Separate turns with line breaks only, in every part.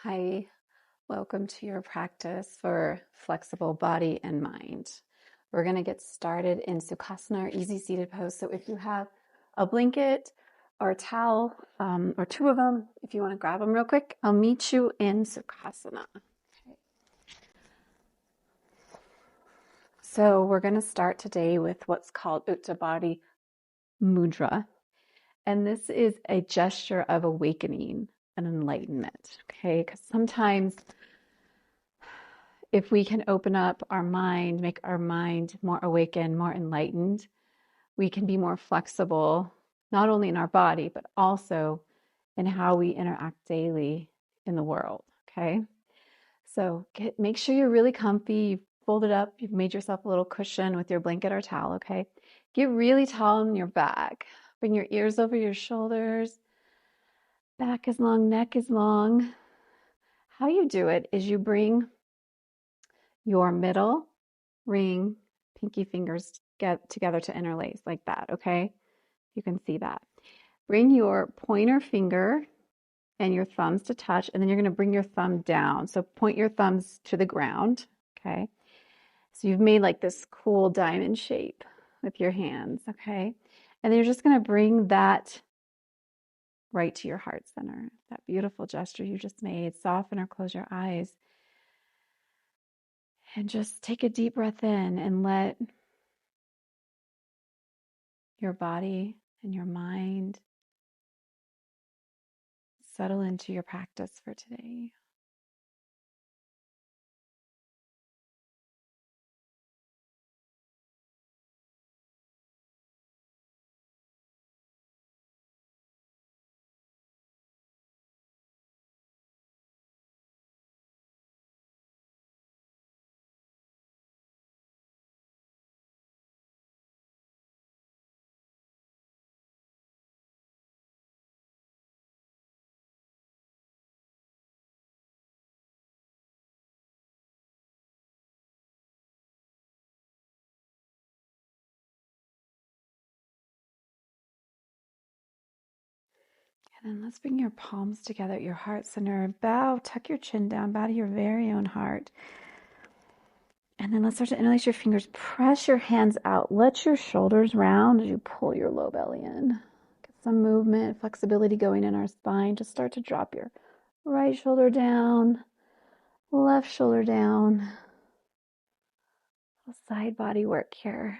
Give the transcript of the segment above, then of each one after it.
Hi, welcome to your practice for flexible body and mind. We're going to get started in Sukasana, or easy seated pose. So if you have a blanket or a towel, or two of them, if you want to grab them real quick, I'll meet you in Sukasana. Okay. So we're going to start today with what's called Uttarabodhi Mudra. And this is a gesture of awakening and enlightenment, okay? Because sometimes if we can open up our mind, make our mind more awakened, more enlightened, we can be more flexible, not only in our body, but also in how we interact daily in the world, okay? So make sure you're really comfy. You've folded up. You've made yourself a little cushion with your blanket or towel, okay? Get really tall on your back. Bring your ears over your shoulders. Back is long, neck is long. How you do it is you bring your middle ring, pinky fingers get together to interlace like that, okay? You can see that. Bring your pointer finger and your thumbs to touch, and then you're going to bring your thumb down. So point your thumbs to the ground, okay? So you've made like this cool diamond shape with your hands, okay? And then you're just going to bring that right to your heart center. That beautiful gesture you just made. Soften or close your eyes. And just take a deep breath in and let your body and your mind settle into your practice for today. And then let's bring your palms together at your heart center. Bow, tuck your chin down, bow to your very own heart. And then let's start to interlace your fingers. Press your hands out. Let your shoulders round as you pull your low belly in. Get some movement, flexibility going in our spine. Just start to drop your right shoulder down, left shoulder down. Side body work here.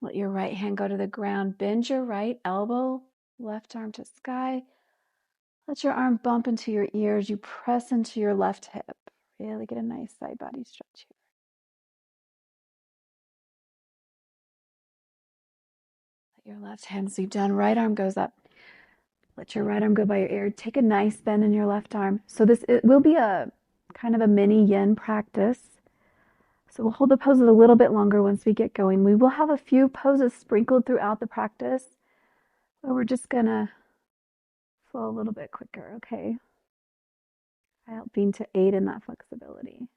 Let your right hand go to the ground. Bend your right elbow, left arm to sky. Let your arm bump into your ears. You press into your left hip. Really get a nice side body stretch here. Let your left hand sweep down. Right arm goes up. Let your right arm go by your ear. Take a nice bend in your left arm. So it will be a kind of a mini yin practice. So we'll hold the poses a little bit longer once we get going. We will have a few poses sprinkled throughout the practice, but we're just gonna flow a little bit quicker, okay? Helping to aid in that flexibility.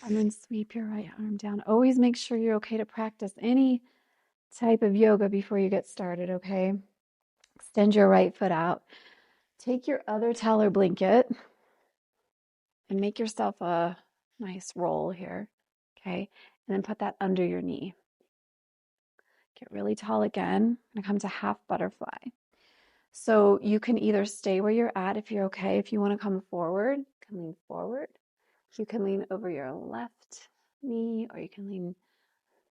And then sweep your right arm down. Always make sure you're okay to practice any type of yoga before you get started, okay? Extend your right foot out. Take your other towel or blanket and make yourself a nice roll here, okay? And then put that under your knee. Get really tall again. I'm gonna come to half butterfly. So you can either stay where you're at if you're okay. If you want to come forward, you can lean forward. You can lean over your left knee, or you can lean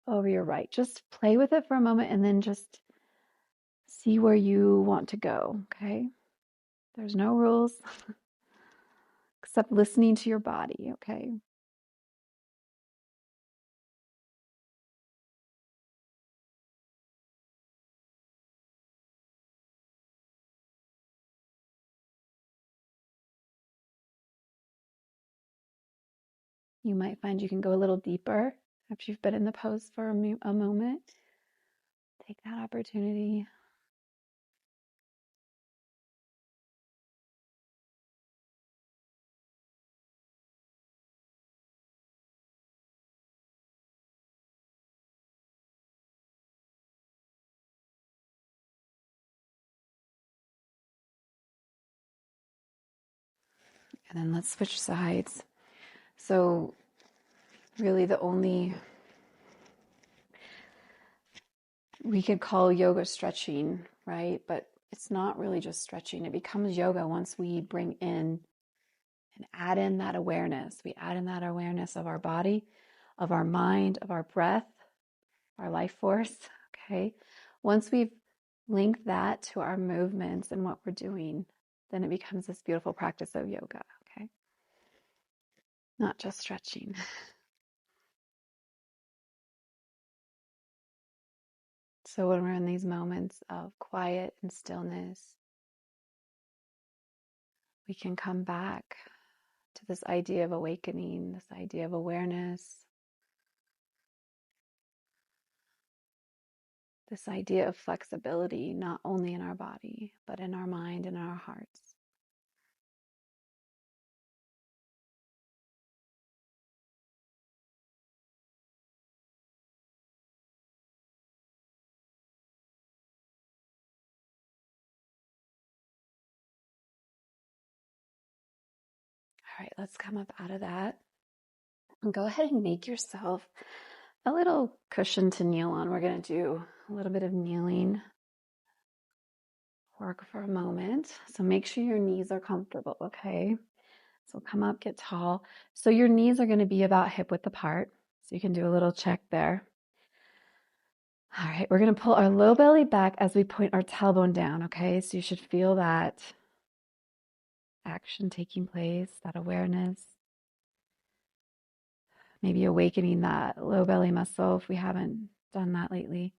over your right. Just play with it for a moment and then just see where you want to go, okay? There's no rules except listening to your body, okay? You might find you can go a little deeper after you've been in the pose for a moment. Take that opportunity. And then let's switch sides. So really we could call yoga stretching, right? But it's not really just stretching. It becomes yoga once we bring in and add in that awareness. We add in that awareness of our body, of our mind, of our breath, our life force, okay? Once we've linked that to our movements and what we're doing, then it becomes this beautiful practice of yoga, okay? Not just stretching. So when we're in these moments of quiet and stillness, we can come back to this idea of awakening, this idea of awareness, this idea of flexibility, not only in our body, but in our mind and in our hearts. All right, let's come up out of that. And go ahead and make yourself a little cushion to kneel on. We're going to do a little bit of kneeling work for a moment. So make sure your knees are comfortable, okay? So come up, get tall. So your knees are going to be about hip width apart. So you can do a little check there. All right, we're going to pull our low belly back as we point our tailbone down, okay? So you should feel that action taking place, that awareness. Maybe awakening that low belly muscle if we haven't done that lately.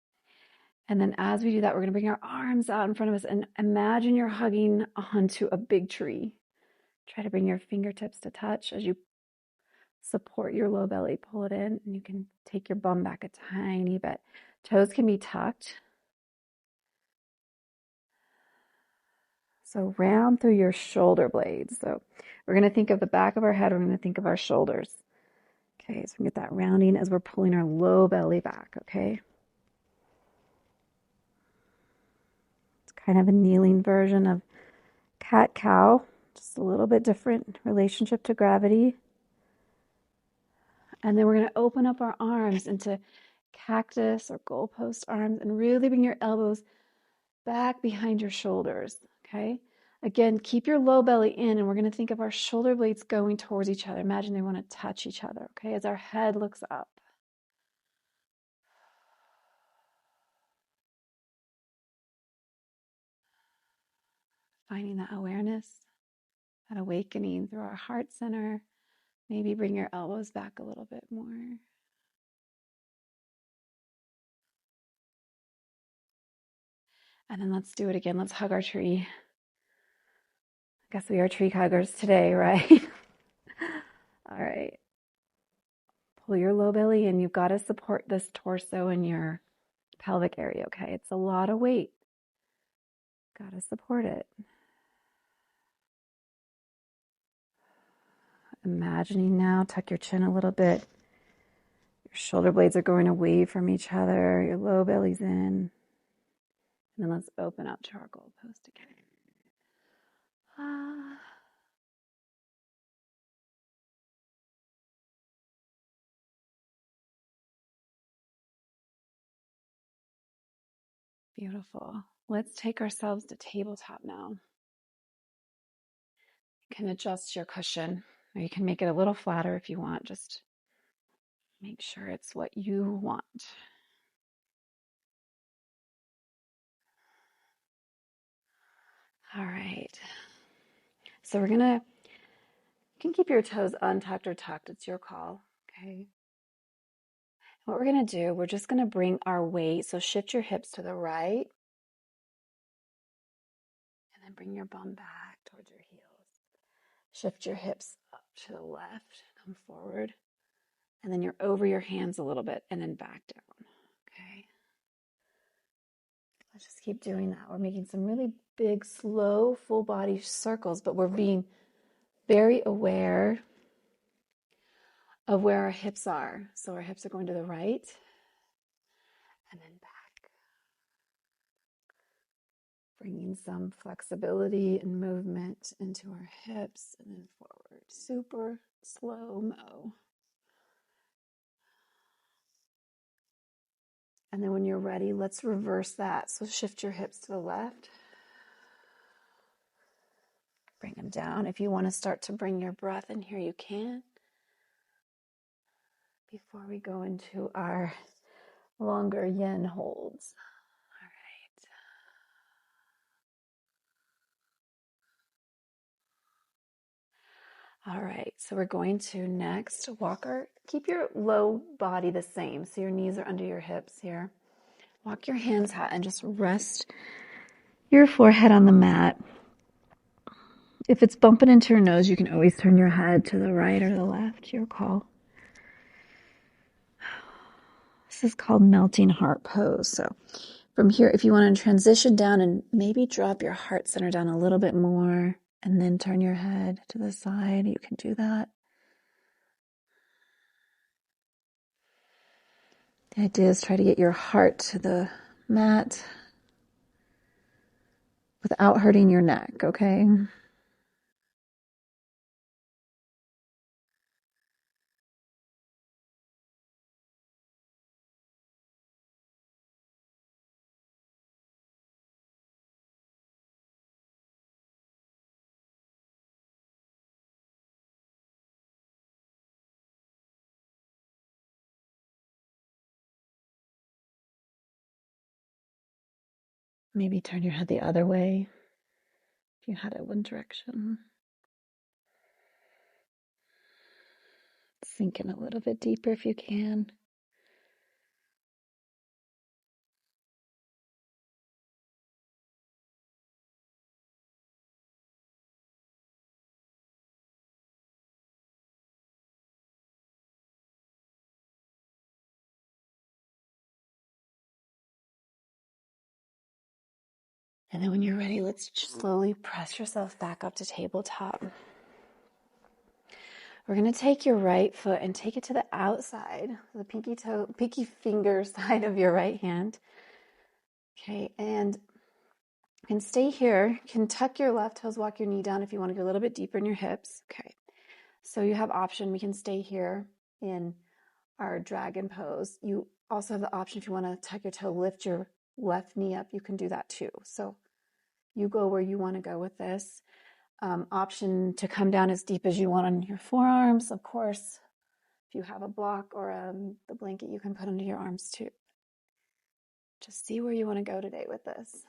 And then as we do that, we're going to bring our arms out in front of us and imagine you're hugging onto a big tree. Try to bring your fingertips to touch as you support your low belly. Pull it in, and you can take your bum back a tiny bit. Toes can be tucked. So round through your shoulder blades. So we're going to think of the back of our head. We're going to think of our shoulders. Okay, so we get that rounding as we're pulling our low belly back, okay? It's kind of a kneeling version of cat-cow, just a little bit different relationship to gravity. And then we're going to open up our arms into cactus or goalpost arms and really bring your elbows back behind your shoulders, okay? Again, keep your low belly in, and we're going to think of our shoulder blades going towards each other. Imagine they want to touch each other, okay, as our head looks up. Finding that awareness, that awakening through our heart center. Maybe bring your elbows back a little bit more. And then let's do it again. Let's hug our tree. I guess we are tree huggers today, right? All right. Pull your low belly in. You've got to support this torso and your pelvic area, okay? It's a lot of weight. Got to support it. Imagining now, tuck your chin a little bit. Your shoulder blades are going away from each other. Your low belly's in. And then let's open up to our goalpost again. Beautiful. Let's take ourselves to tabletop now. You can adjust your cushion, or you can make it a little flatter if you want. Just make sure it's what you want. All right. So you can keep your toes untucked or tucked. It's your call, okay? What we're going to do, we're just going to bring our weight. So shift your hips to the right. And then bring your bum back towards your heels. Shift your hips up to the left. Come forward. And then you're over your hands a little bit and then back down. Okay. Let's just keep doing that. We're making some really big, slow, full body circles, but we're being very aware of where our hips are. So our hips are going to the right and then back. Bringing some flexibility and movement into our hips and then forward. Super slow-mo. And then when you're ready, let's reverse that. So shift your hips to the left. Bring them down. If you want to start to bring your breath in here, you can. Before we go into our longer yin holds. All right, so we're going to next keep your low body the same. So your knees are under your hips here. Walk your hands high and just rest your forehead on the mat. If it's bumping into your nose, you can always turn your head to the right or the left, your call. This is called melting heart pose. So from here, if you want to transition down and maybe drop your heart center down a little bit more and then turn your head to the side, you can do that. The idea is try to get your heart to the mat without hurting your neck, okay? Maybe turn your head the other way if you had it one direction. Sink in a little bit deeper if you can. And then when you're ready, let's slowly press yourself back up to tabletop. We're going to take your right foot and take it to the outside, the pinky finger side of your right hand. Okay, and you can stay here. You can tuck your left toes, walk your knee down if you want to go a little bit deeper in your hips. Okay, so you have option. We can stay here in our dragon pose. You also have the option if you want to tuck your toe, lift your left knee up, you can do that too. So you go where you want to go with this. Option to come down as deep as you want on your forearms. Of course, if you have a block or the blanket, you can put under your arms too. Just see where you want to go today with this.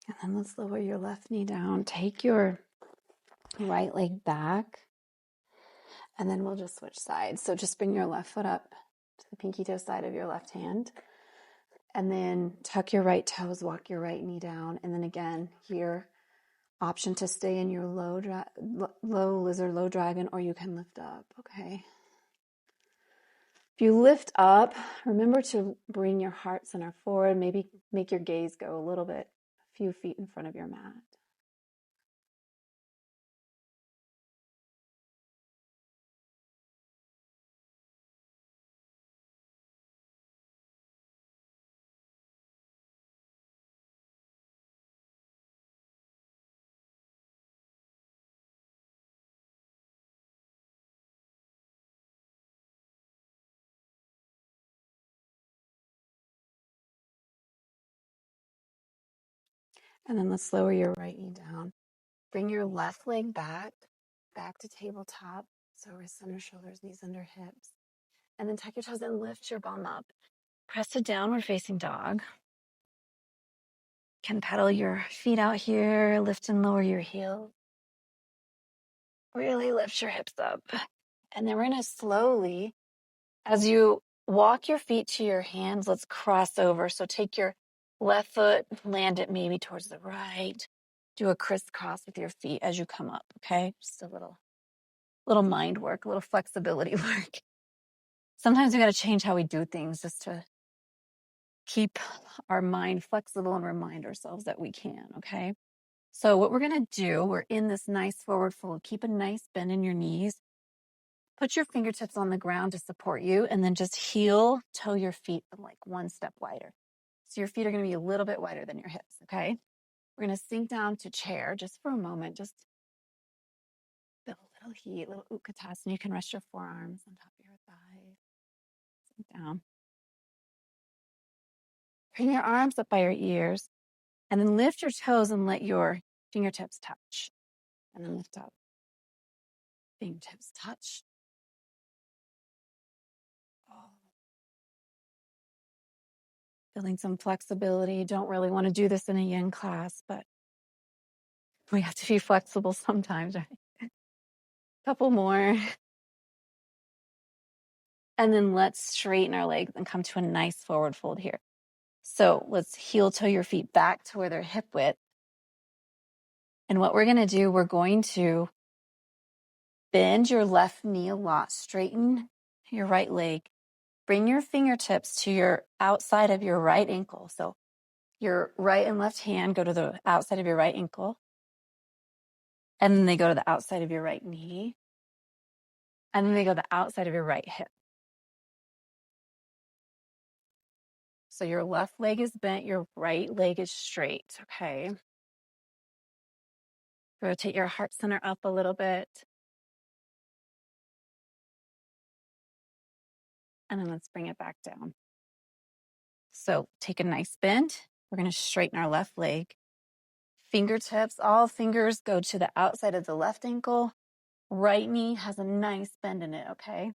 And then let's lower your left knee down. Take your right leg back. And then we'll just switch sides. So just bring your left foot up to the pinky toe side of your left hand. And then tuck your right toes, walk your right knee down. And then again, here, option to stay in your low lizard, low dragon, or you can lift up, okay? If you lift up, remember to bring your heart center forward. Maybe make your gaze go a little bit, a few feet in front of your mat. And then let's lower your right knee down. Bring your left leg back to tabletop. So wrist under shoulders, knees under hips. And then tuck your toes and lift your bum up. Press to downward facing dog. Can pedal your feet out here, lift and lower your heels. Really lift your hips up. And then we're going to slowly As you walk your feet to your hands, let's cross over. So take your left foot, land it maybe towards the right. Do a crisscross with your feet as you come up, okay? Just a little mind work, a little flexibility work. Sometimes we got to change how we do things just to keep our mind flexible and remind ourselves that we can, okay? So what we're going to do, we're in this nice forward fold. Keep a nice bend in your knees. Put your fingertips on the ground to support you, and then just heel toe your feet like one step wider. So your feet are going to be a little bit wider than your hips, okay? We're going to sink down to chair just for a moment. Just feel a little heat, a little Utkatasana. You can rest your forearms on top of your thighs. Sink down. Bring your arms up by your ears, and then lift your toes and let your fingertips touch. And then lift up. Fingertips touch. Oh. Feeling some flexibility. Don't really want to do this in a yin class, but we have to be flexible sometimes, right? Couple more. And then let's straighten our legs and come to a nice forward fold here. So let's heel toe your feet back to where they're hip width. And what we're going to do, we're going to bend your left knee a lot, straighten your right leg, bring your fingertips to your outside of your right ankle. So your right and left hand go to the outside of your right ankle. And then they go to the outside of your right knee. And then they go to the outside of your right hip. So your left leg is bent, your right leg is straight, okay? Rotate your heart center up a little bit. And then let's bring it back down. So take a nice bend. We're going to straighten our left leg. Fingertips, all fingers go to the outside of the left ankle. Right knee has a nice bend in it, okay?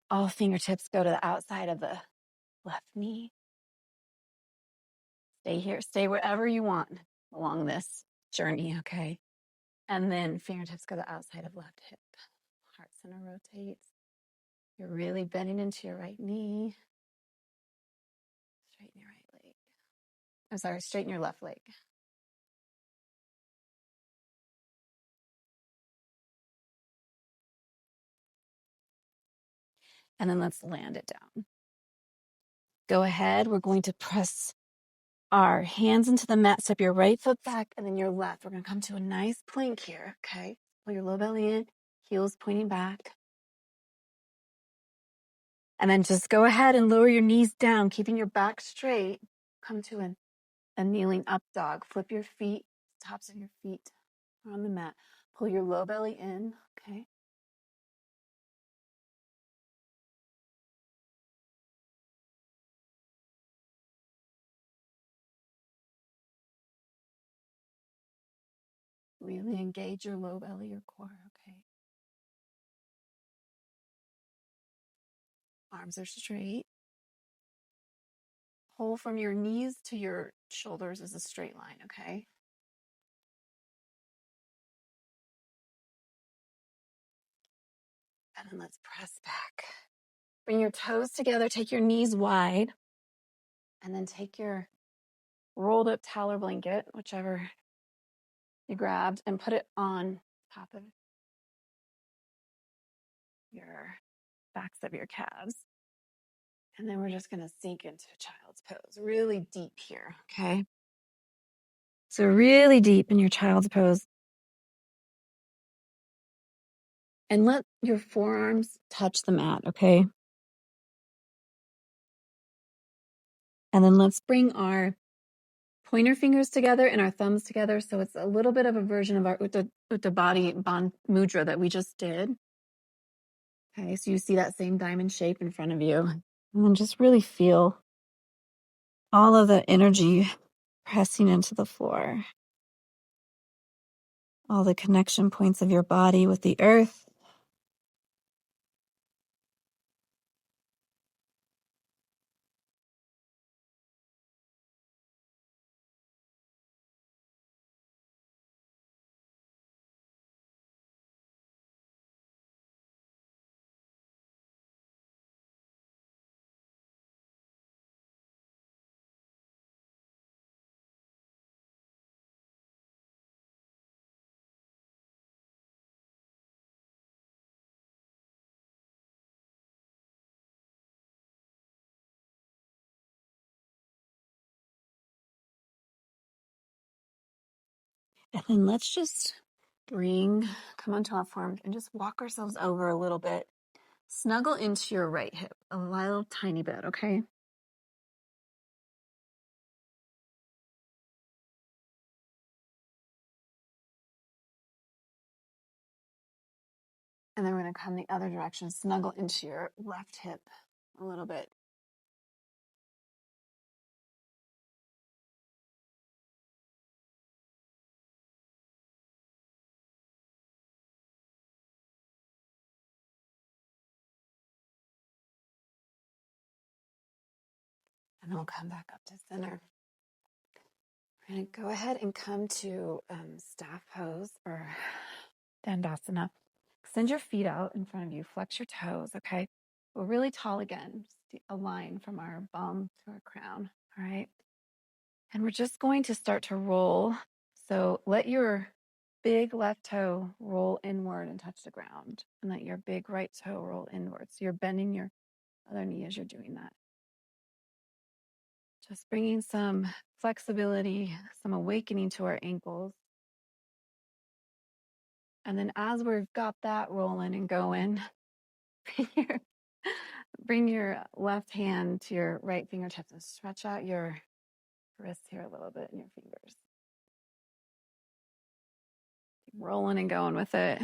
All fingertips go to the outside of the left knee. Stay here, stay wherever you want along this journey, okay? And then fingertips go to the outside of left hip. Heart center rotates. You're really bending into your right knee. Straighten your right leg. I'm sorry, straighten your left leg. And then let's land it down. Go ahead. We're going to press our hands into the mat. Step your right foot back and then your left. We're going to come to a nice plank here. Okay. Pull your low belly in, heels pointing back. And then just go ahead and lower your knees down, keeping your back straight. Come to a kneeling up dog. Flip your feet, tops of your feet on the mat. Pull your low belly in. Okay. Really engage your low belly, your core. Okay. Arms are straight. Pull from your knees to your shoulders is a straight line, okay? And then let's press back. Bring your toes together, take your knees wide, and then take your rolled up towel or blanket, whichever you grabbed, and put it on top of your backs of your calves. And then we're just going to sink into child's pose, really deep here, okay? So really deep in your child's pose. And let your forearms touch the mat, okay? And then let's bring our pointer fingers together and our thumbs together. So it's a little bit of a version of our Uttarabodhi Mudra that we just did. Okay, so you see that same diamond shape in front of you. And then just really feel all of the energy pressing into the floor. All the connection points of your body with the earth. And then let's just come onto our form and just walk ourselves over a little bit. Snuggle into your right hip a little tiny bit, okay? And then we're going to come the other direction, snuggle into your left hip a little bit. And then we'll come back up to center. We're going to go ahead and come to staff pose or Dandasana. Extend your feet out in front of you. Flex your toes, okay? We're really tall again. Just a line from our bum to our crown, all right? And we're just going to start to roll. So let your big left toe roll inward and touch the ground. And let your big right toe roll inward. So you're bending your other knee as you're doing that. Just bringing some flexibility, some awakening to our ankles. And then as we've got that rolling and going, bring your left hand to your right fingertips and stretch out your wrists here a little bit and your fingers. Keep rolling and going with it.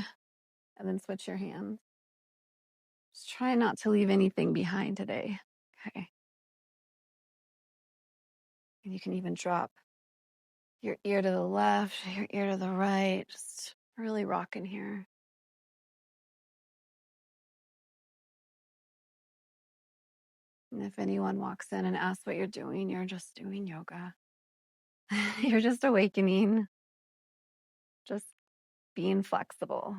And then switch your hands. Just try not to leave anything behind today. Okay. And you can even drop your ear to the left, your ear to the right. Just really rocking here. And if anyone walks in and asks what you're doing, you're just doing yoga. You're just awakening, just being flexible.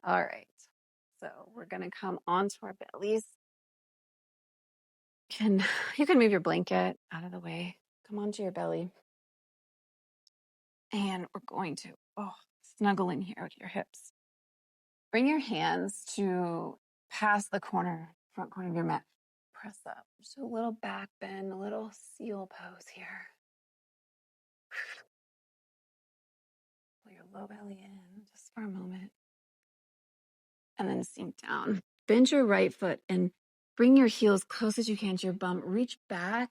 All right. So we're going to come onto our bellies. You can move your blanket out of the way. Come onto your belly. And we're going to snuggle in here with your hips. Bring your hands to past the front corner of your mat. Press up. Just a little back bend, a little seal pose here. Pull your low belly in just for a moment. And then sink down. Bend your right foot and bring your heels close as you can to your bum. Reach back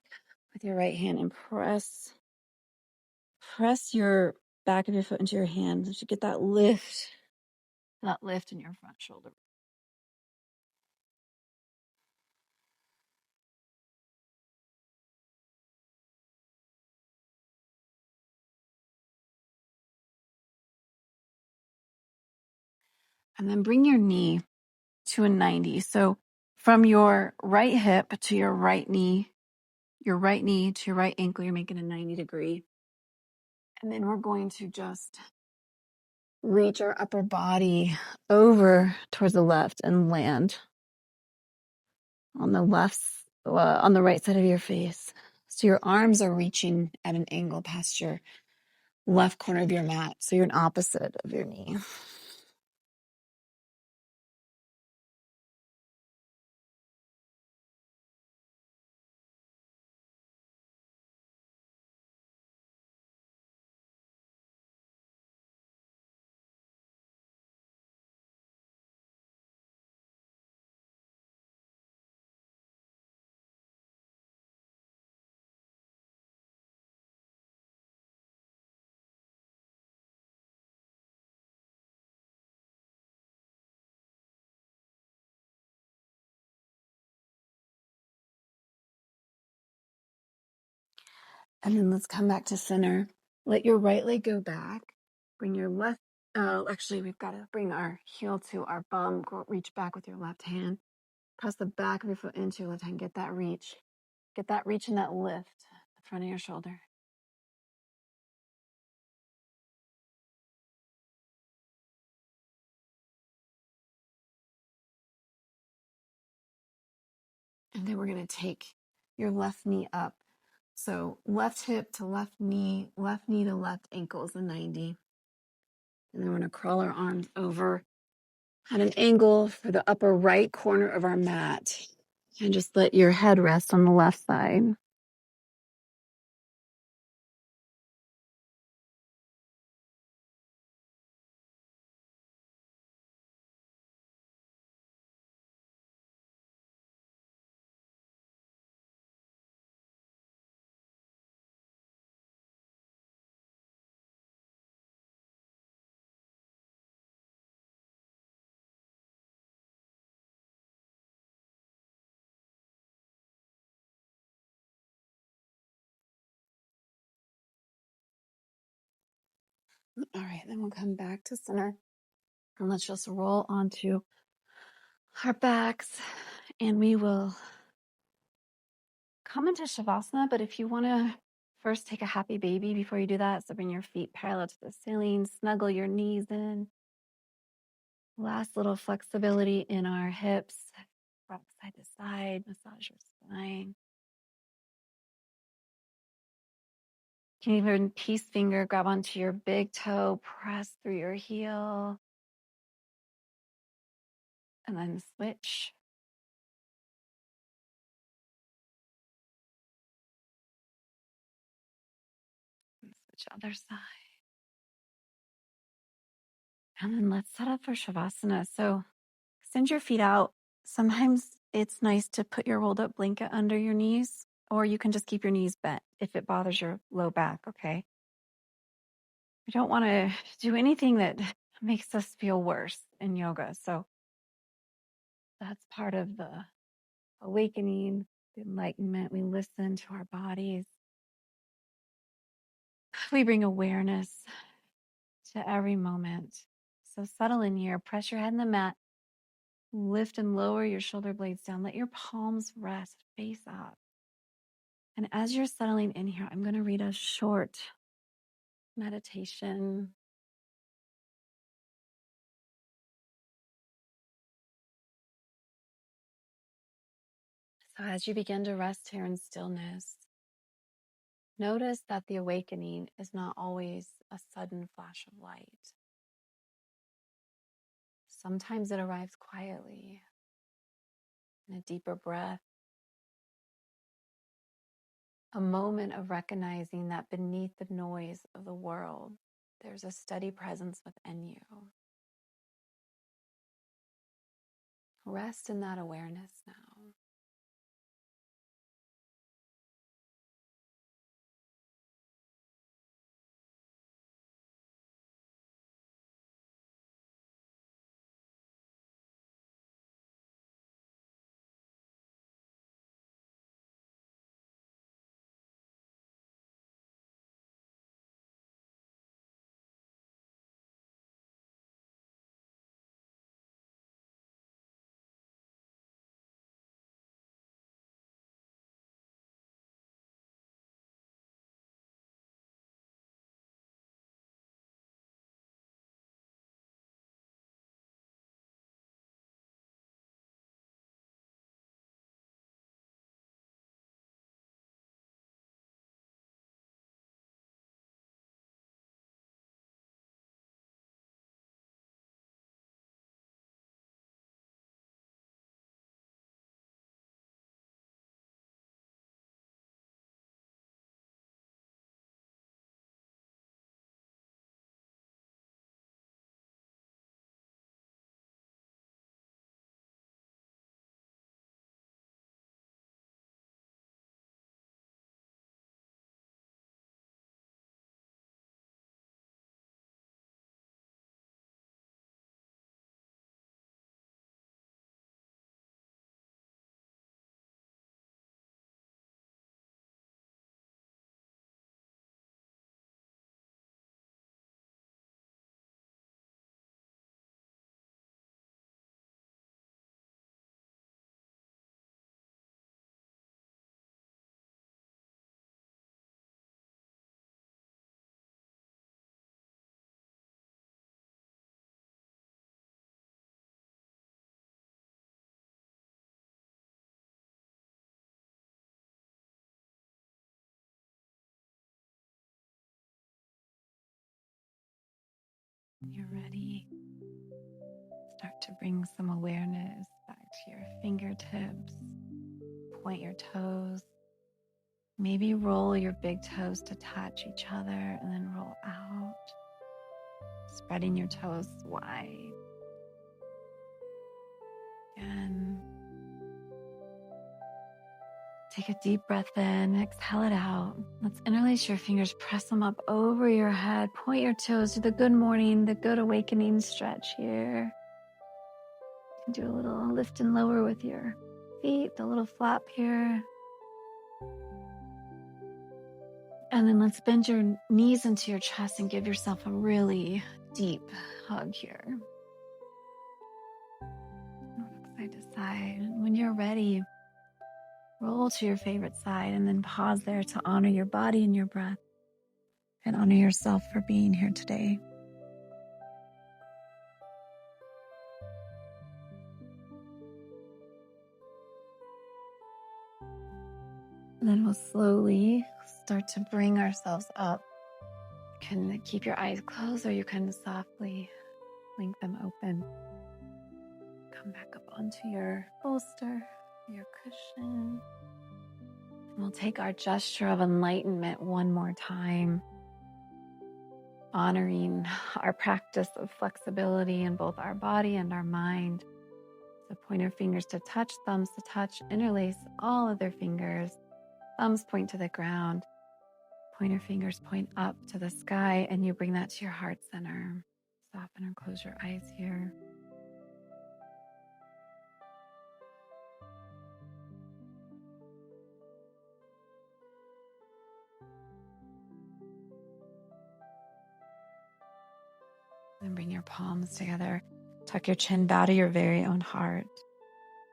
with your right hand and press your back of your foot into your hand. You should get that lift in your front shoulder. And then bring your knee to a 90. So from your right hip to your right knee to your right ankle, you're making a 90 degree. And then we're going to just reach our upper body over towards the left and land on the on the right side of your face. So your arms are reaching at an angle past your left corner of your mat. So you're an opposite of your knee. And then let's come back to center. Let your right leg go back. Bring your left, actually, we've got to bring our heel to our bum. Reach back with your left hand. Press the back of your foot into your left hand. Get that reach. Get that reach and that lift at the front of your shoulder. And then we're going to take your left knee up. So left hip to left knee to left ankle is a 90. And then we're going to crawl our arms over at an angle for the upper right corner of our mat. And just let your head rest on the left side. All right, then we'll come back to center and let's just roll onto our backs and we will come into Shavasana. But if you want to first take a happy baby before you do that, so bring your feet parallel to the ceiling, snuggle your knees in. Last little flexibility in our hips, rock side to side, massage your spine. You can even peace finger, grab onto your big toe, press through your heel, and then switch. And switch other side. And then let's set up for Shavasana. So extend your feet out. Sometimes it's nice to put your rolled up blanket under your knees, or you can just keep your knees bent if it bothers your low back, okay? We don't want to do anything that makes us feel worse in yoga. So that's part of the awakening, the enlightenment. We listen to our bodies. We bring awareness to every moment. So settle in here, press your head in the mat, lift and lower your shoulder blades down. Let your palms rest face up. And as you're settling in here, I'm going to read a short meditation. So as you begin to rest here in stillness, notice that the awakening is not always a sudden flash of light. Sometimes it arrives quietly in a deeper breath, a moment of recognizing that beneath the noise of the world, there's a steady presence within you. Rest in that awareness now. When you're ready, start to bring some awareness back to your fingertips. Point your toes. Maybe roll your big toes to touch each other and then roll out, spreading your toes wide. Again, take a deep breath in, exhale it out. Let's interlace your fingers, press them up over your head. Point your toes to the good morning, the good awakening stretch here. You can do a little lift and lower with your feet, the little flap here. And then let's bend your knees into your chest and give yourself a really deep hug here. Side to side. And when you're ready, roll to your favorite side and then pause there to honor your body and your breath and honor yourself for being here today. And then we'll slowly start to bring ourselves up. You can keep your eyes closed or you can softly blink them open. Come back up onto your bolster, your cushion. And we'll take our gesture of enlightenment one more time, honoring our practice of flexibility in both our body and our mind. So pointer fingers to touch, thumbs to touch, interlace all of their fingers. Thumbs point to the ground, pointer fingers point up to the sky, and you bring that to your heart center. Soften or close your eyes here. And bring your palms together. Tuck your chin, bow to your very own heart.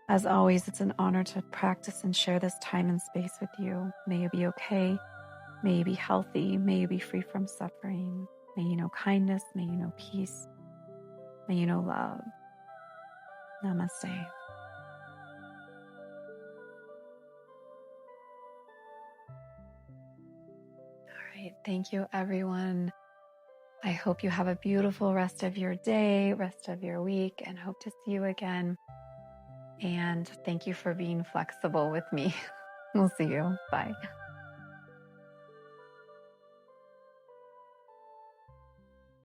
As always, it's an honor to practice and share this time and space with you. May you be okay. May you be healthy. May you be free from suffering. May you know kindness. May you know peace. May you know love. Namaste. All right. Thank you, everyone. I hope you have a beautiful rest of your day, rest of your week, and hope to see you again. And thank you for being flexible with me. We'll see you. Bye.